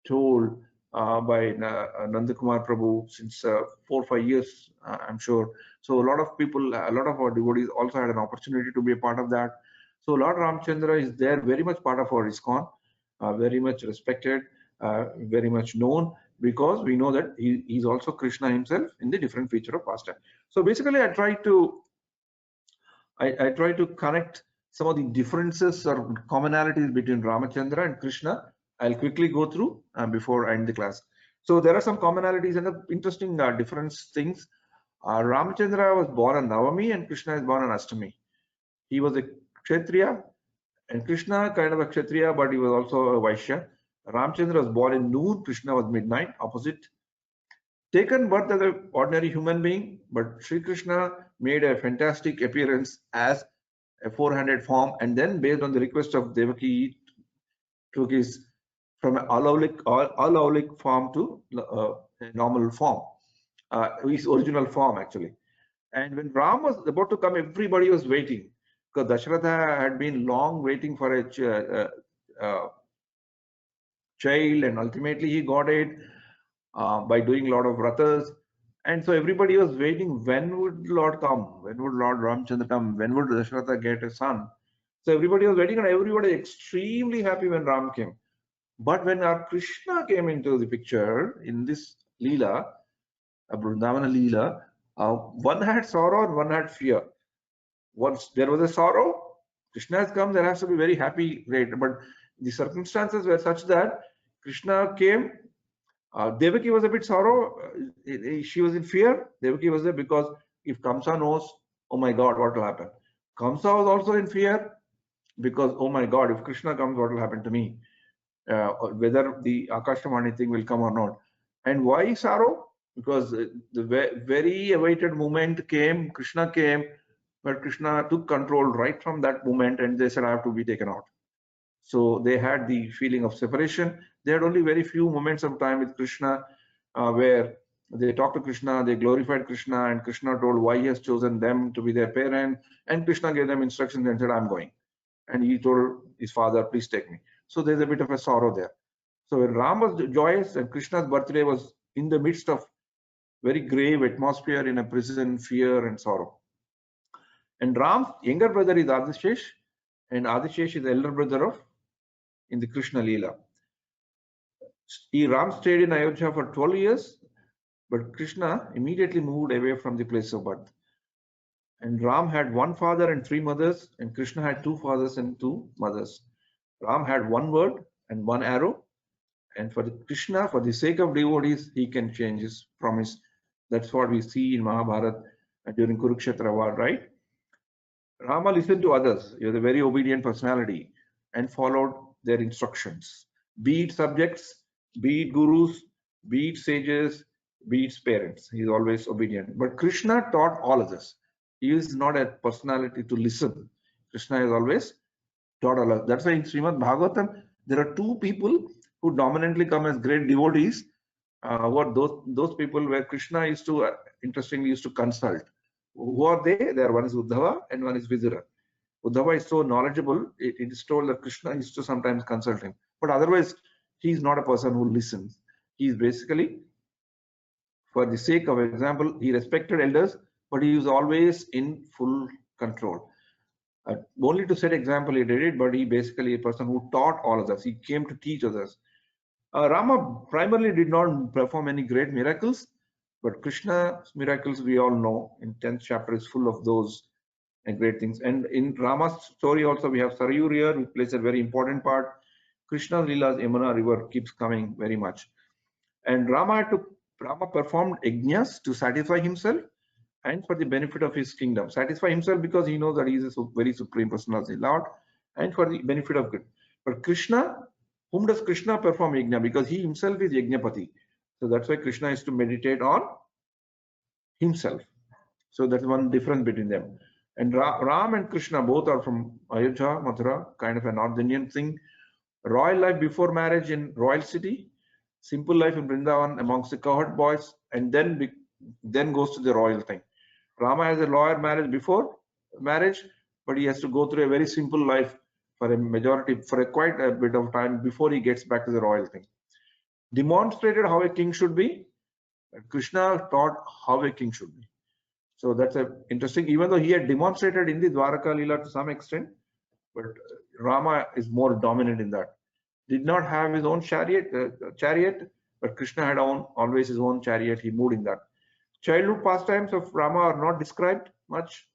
told by Nandakumar Prabhu since 4 or 5 years, I'm sure. So a lot of people, a lot of our devotees also had an opportunity to be a part of that. So Lord Ramchandra is there, very much part of our ISKCON, very much respected, very much known, because we know that he's also Krishna himself in the different feature of pastime. So basically, I try to connect some of the differences or commonalities between Ramachandra and Krishna. I'll quickly go through before I end the class. So there are some commonalities and interesting difference things. Ramachandra was born on Navami and Krishna is born on Ashtami. He was a Kshatriya and Krishna kind of a Kshatriya, but he was also a Vaishya. Ramchandra was born in noon, Krishna was midnight, opposite. Taken birth as an ordinary human being, but Sri Krishna made a fantastic appearance as a 400 form, and then based on the request of Devaki, took his from an alaulic form to a normal form, his original form actually. And when Ram was about to come, everybody was waiting because Dasharatha had been long waiting for a child, and ultimately he got it by doing a lot of vratas. And so everybody was waiting, when would Lord come? When would Lord Ramchandra come? When would Dasharatha get a son? So everybody was waiting, and everybody was extremely happy when Ram came. But when our Krishna came into the picture in this Leela, Vrindavana Leela, one had sorrow and one had fear. Once there was a sorrow, Krishna has come, there has to be very happy, great. But the circumstances were such that Krishna came, Devaki was a bit sorrow, she was in fear. Devaki was there because if Kamsa knows, oh my God, what will happen? Kamsa was also in fear because, oh my God, if Krishna comes, what will happen to me? Or whether the Akashvani thing will come or not. And why sorrow? Because the very awaited moment came, Krishna came, but Krishna took control right from that moment, and they said, I have to be taken out. So they had the feeling of separation. They had only very few moments of time with Krishna where they talked to Krishna, they glorified Krishna, and Krishna told why he has chosen them to be their parent. And Krishna gave them instructions and said, I'm going. And he told his father, please take me. So there's a bit of a sorrow there. So when Ram was joyous and Krishna's birthday was in the midst of very grave atmosphere in a prison, fear and sorrow. And Ram's younger brother is Adishesh, and Adishesh is the elder brother of in the Krishna Leela. Ram stayed in Ayodhya for 12 years, but Krishna immediately moved away from the place of birth. And Ram had one father and 3 mothers, and Krishna had 2 fathers and 2 mothers. Ram had 1 word and 1 arrow, and for the Krishna, for the sake of devotees, he can change his promise. That's what we see in Mahabharata during Kurukshetra war, right? Rama listened to others. He was a very obedient personality and followed their instructions. Be it subjects, be it gurus, be it sages, be it parents. He is always obedient. But Krishna taught all of us. He is not a personality to listen. Krishna has always taught all of us. That's why in Srimad Bhagavatam, there are 2 people who dominantly come as great devotees. What those people where Krishna used to, interestingly, used to consult. Who are they? There one is Uddhava and one is Vidura. Uddhava is so knowledgeable, it is told that Krishna used to sometimes consult him. But otherwise, he is not a person who listens. He is basically, for the sake of example, he respected elders, but he was always in full control. Only to set example he did it, but he basically a person who taught all of us. He came to teach others. Rama primarily did not perform any great miracles, but Krishna's miracles we all know in 10th chapter is full of those great things. And in Rama's story also we have Sarayu River, which plays a very important part. Krishna's Leela's Yamuna river keeps coming very much. And Rama performed yajnas to satisfy himself and for the benefit of his kingdom. Satisfy himself because he knows that he is a very supreme personality, Lord, and for the benefit of good. But Krishna, whom does Krishna perform yajna? Because he himself is Yajnapati. So that's why Krishna is to meditate on himself. So that's one difference between them. And Ram and Krishna both are from Ayodhya, Mathura, kind of a North Indian thing. Royal life before marriage in royal city. simple life in Vrindavan amongst the cowherd boys, and then goes to the royal thing. Rama has a lawyer marriage before marriage, but he has to go through a very simple life for quite a bit of time before he gets back to the royal thing. Demonstrated how a king should be. Krishna taught how a king should be. So that's interesting. Even though he had demonstrated in the Dwaraka Leela to some extent, but Rama is more dominant in that. Did not have his own chariot, but Krishna had always his own chariot. He moved in that. Childhood pastimes of Rama are not described much.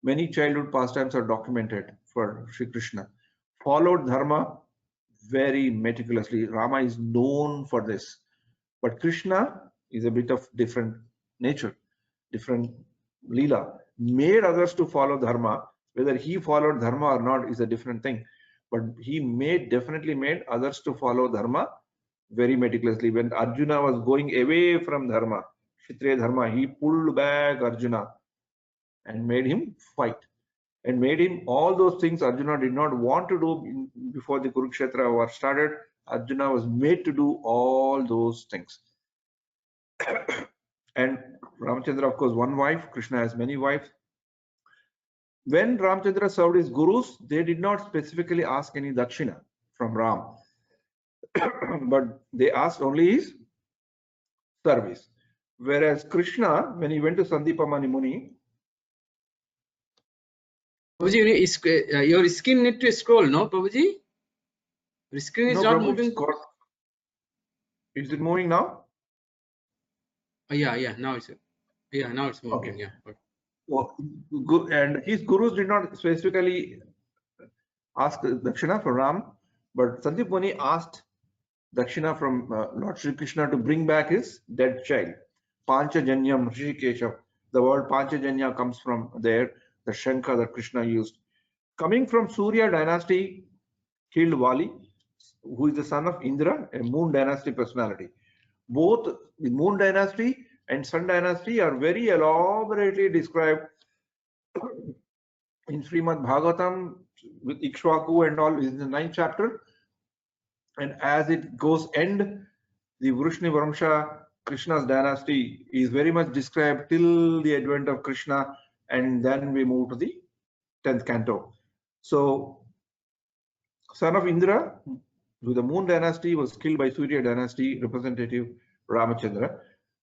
Many childhood pastimes are documented for Sri Krishna. Followed dharma very meticulously. Rama is known for this. But Krishna is a bit of different nature, different Leela. Made others to follow dharma. Whether he followed dharma or not is a different thing. But he definitely made others to follow dharma very meticulously. When Arjuna was going away from dharma, Kshatriya dharma, he pulled back Arjuna and made him fight. And made him all those things Arjuna did not want to do before the Kurukshetra war started. Arjuna was made to do all those things. And Ramachandra, of course, one wife. Krishna has many wives. When Ramachandra served his gurus, they did not specifically ask any dakshina from Ram, but they asked only his service. Whereas Krishna, when he went to Sandipamani Muni, Prabhuji, your screen need to scroll, no, Prabhuji? Your screen is not moving. Is it moving now? Yeah, now it's moving. Okay. Yeah. Well, and his gurus did not specifically ask dakshina for Ram, but Sandip Muni asked dakshina from Lord Shri Krishna to bring back his dead child. Panchajanyam Rishikesha. The word Panchajanya comes from there, the Shankha that Krishna used. Coming from Surya dynasty, killed Vali, who is the son of Indra, a moon dynasty personality. Both the moon dynasty and sun dynasty are very elaborately described in Srimad Bhagavatam with Ikshvaku and all in the 9th chapter. And as it goes end, the Vrishni Vamsha, Krishna's dynasty, is very much described till the advent of Krishna, and then we move to the 10th canto. So, son of Indra, with the moon dynasty, was killed by Surya dynasty representative Ramachandra,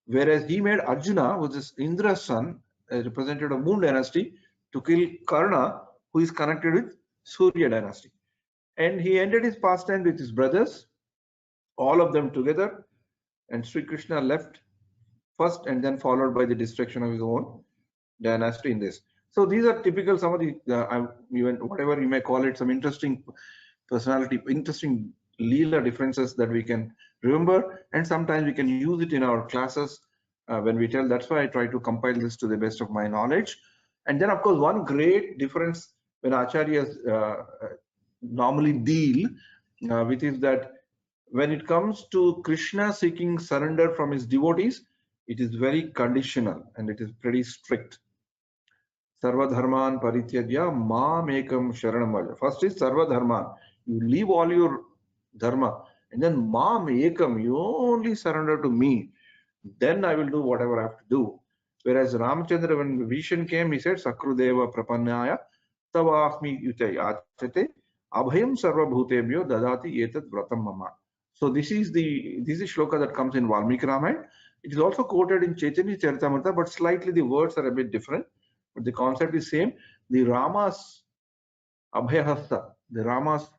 whereas he made Arjuna, who is Indra's son, a representative of moon dynasty, to kill Karna, who is connected with Surya dynasty. And he ended his pastime with his brothers, all of them together, and Sri Krishna left first and then followed by the destruction of his own dynasty in this. So these are typical, some of the, even whatever you may call it, some interesting personality, interesting Leela differences that we can remember, and sometimes we can use it in our classes when we tell. That's why I try to compile this to the best of my knowledge. And then, of course, one great difference when acharyas normally deal with is that when it comes to Krishna seeking surrender from his devotees, it is very conditional and it is pretty strict. Sarva dharman parityajya mam ekam sharanam vaja. First is sarva dharman. You leave all your dharma, and then mam ekam, you only surrender to me. Then I will do whatever I have to do. Whereas Ramachandra, when vision came, he said, Sakrudeva prapannaya tavahmi yutayachate abhayam sarva bhutebhyo dadati etat vratam mama. So this is shloka that comes in Valmiki Ramayana. It is also quoted in Chaitanya Charitamrita, but slightly the words are a bit different. But the concept is same. The Rama's abhayahasta, the Rama's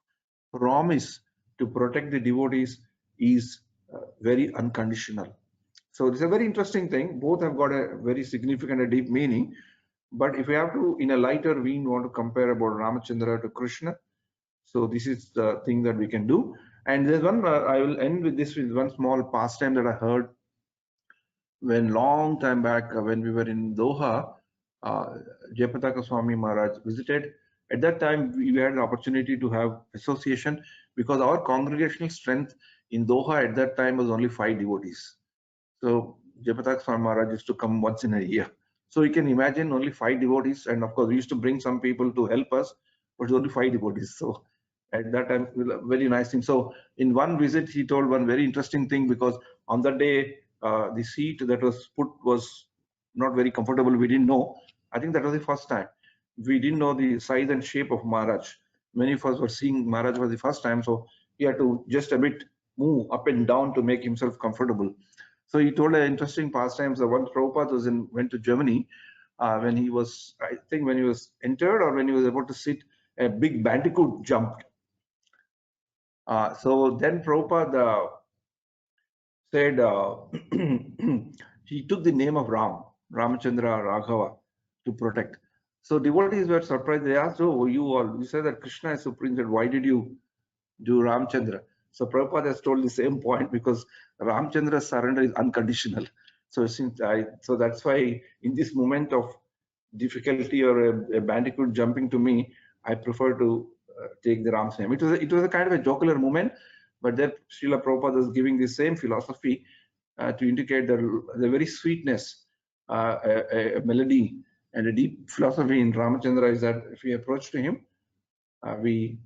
promise to protect the devotees is very unconditional. So this is a very interesting thing. Both have got a very significant and deep meaning. But if we have to, in a lighter vein, want to compare about Ramachandra to Krishna, so this is the thing that we can do. And there's one, I will end with this with one small pastime that I heard when long time back when we were in Doha. Jayapataka Swami Maharaj visited. At that time, we had the opportunity to have association because our congregational strength in Doha at that time was only 5 devotees. So Jayapataka Swami Maharaj used to come once in a year. So you can imagine only 5 devotees, and of course we used to bring some people to help us, but only 5 devotees. So At that time, very nice thing. So in one visit, he told one very interesting thing, because on that day, the seat that was put was not very comfortable. We didn't know. I think that was the first time. We didn't know the size and shape of Maharaj. Many of us were seeing Maharaj for the first time, so he had to just a bit move up and down to make himself comfortable. So he told an interesting pastimes that once Prabhupada went to Germany, when he was, I think when he was entered or when he was about to sit, a big bandicoot jumped. So then Prabhupada said he took the name of Ramachandra, Raghava, to protect. So devotees were surprised. They asked, "Oh, you said that Krishna is supreme. Said, why did you do Ramchandra?" So Prabhupada has told the same point, because Ramchandra's surrender is unconditional. So that's why in this moment of difficulty or a bandicoot jumping to me, I prefer to take the Ram's name. It was a kind of a jocular moment, but then Srila Prabhupada is giving the same philosophy to indicate the very sweetness, a melody and a deep philosophy in Ramachandra is that if we approach to him, we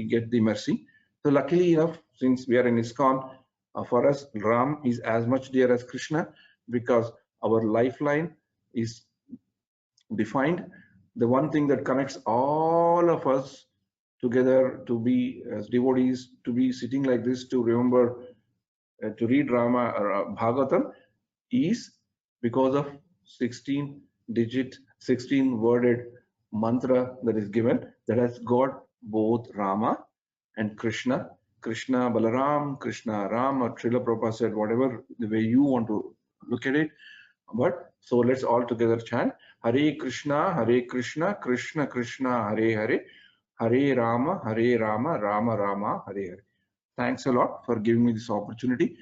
get the mercy. So luckily enough, since we are in ISKCON, for us, Ram is as much dear as Krishna, because our lifeline is defined. The one thing that connects all of us together to be as devotees, to be sitting like this, to remember, to read Rama or Bhagavatam, is because of 16-digit, 16-worded mantra that is given, that has got both Rama and Krishna, Balaram, Krishna, Ram, or Srila Prabhupada said, whatever the way you want to look at it. But so let's all together chant Hare Krishna, Krishna Krishna, Hare Hare, Hare Rama, Rama Rama, Hare Hare. Thanks a lot for giving me this opportunity.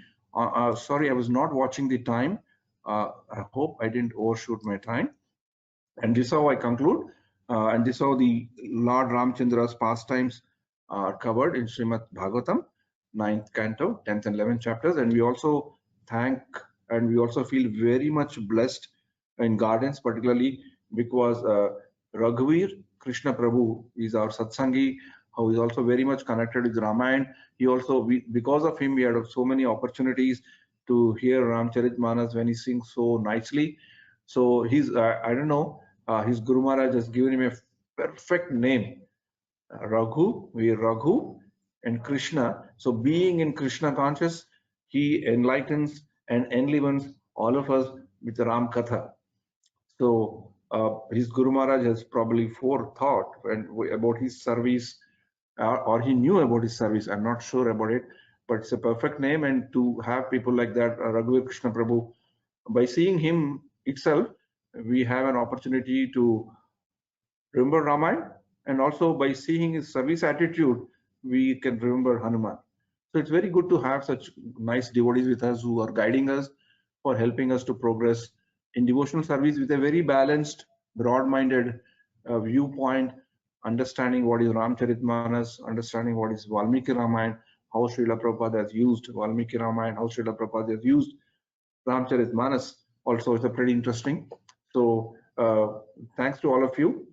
Sorry, I was not watching the time. I hope I didn't overshoot my time. And this is how I conclude. And this is how the Lord Ramachandra's pastimes are covered in Srimad Bhagavatam, 9th Canto, 10th and 11th chapters. And we also thank and we also feel very much blessed in gardens, particularly because Raghuveer Krishna Prabhu is our Satsangi, who is also very much connected with Ramayana. He also, because of him, we had so many opportunities to hear Ramcharitmanas when he sings so nicely. So he's, I don't know, his Guru Maharaj has given him a perfect name, Raghu and Krishna. So being in Krishna conscious, he enlightens and enlivens all of us with the Ram Katha. So his Guru Maharaj has probably forethought about his service, or he knew about his service. I'm not sure about it, but it's a perfect name. And to have people like that, Raghuveer Krishna Prabhu, by seeing him itself, we have an opportunity to remember Ramayana, and also by seeing his service attitude, we can remember Hanuman. So it's very good to have such nice devotees with us who are guiding us, for helping us to progress in devotional service with a very balanced, broad-minded viewpoint, understanding what is Ramcharitmanas, understanding what is Valmiki Ramayana, how Srila Prabhupada has used Valmiki Ramayana, how Srila Prabhupada has used Ramcharitmanas. Also, it's a pretty interesting. So thanks to all of you.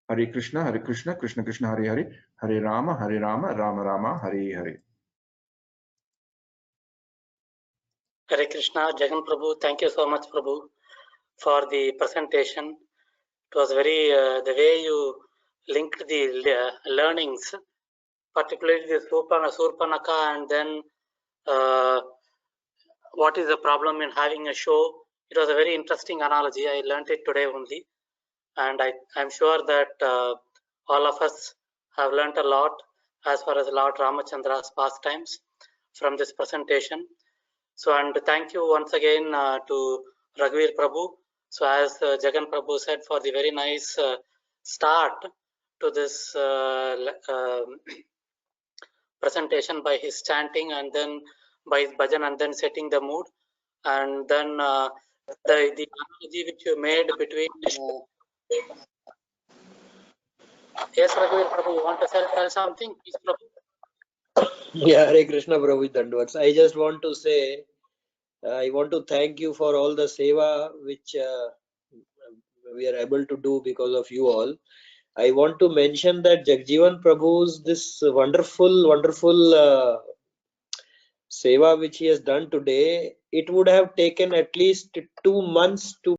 Hare Krishna, Krishna Krishna, Hare Hare, Hare Rama, Rama Rama, Hare Hare. Hare Krishna, Jagan Prabhu, thank you so much, Prabhu, for the presentation. It was very, the way you linked the learnings, particularly the Surpanaka, and then what is the problem in having a show. It was a very interesting analogy. I learned it today only. And I'm sure that all of us have learned a lot as far as Lord Ramachandra's pastimes from this presentation. So, and thank you once again to Raghuveer Prabhu. So as Jagan Prabhu said, for the very nice start to this presentation by his chanting, and then by his bhajan, and then setting the mood, and then the analogy which you made between yes, Raghuveer Prabhu, you want to tell something, please, Prabhu? Yeah, Hare Krishna Prabhu Dandavats. I just want to say, I want to thank you for all the seva which we are able to do because of you all. I want to mention that Jagjivan Prabhu's this wonderful seva which he has done today, it would have taken at least 2 months to